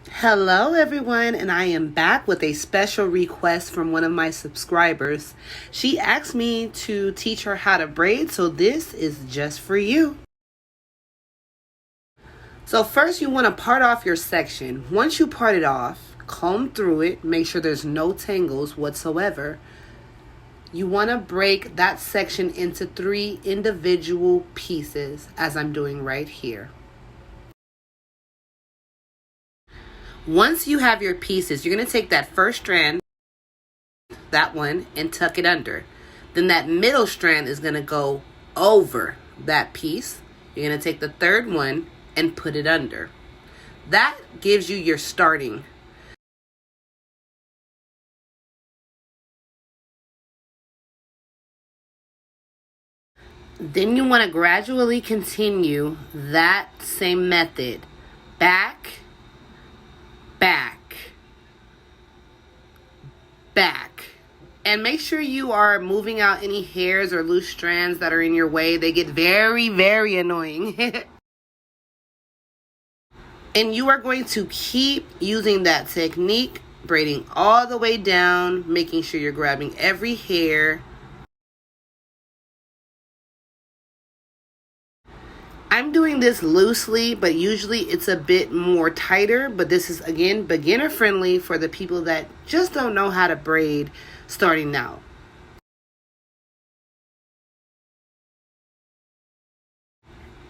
Hello everyone, and I am back with a special request from one of my subscribers. She asked me to teach her how to braid, so this is just for you. So first you want to part off your section. Once you part it off, comb through it, make sure there's no tangles whatsoever. You want to break that section into 3 individual pieces, as I'm doing right here. Once you have your pieces, you're going to take that first strand, that one, and tuck it under. Then that middle strand is going to go over that piece. You're going to take the third one and put it under. That gives you your starting. Then you want to gradually continue that same method. Back, back, back. And make sure you are moving out any hairs or loose strands that are in your way. They get very, very annoying. And you are going to keep using that technique, braiding all the way down, making sure you're grabbing every hair. I'm doing this loosely, but usually it's a bit more tighter, but this is, again, beginner friendly for the people that just don't know how to braid starting out.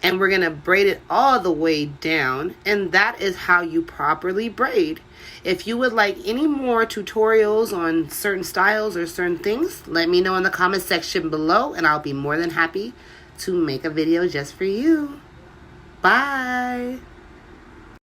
And we're going to braid it all the way down, and that is how you properly braid. If you would like any more tutorials on certain styles or certain things, let me know in the comment section below, and I'll be more than happy to make a video just for you. Bye.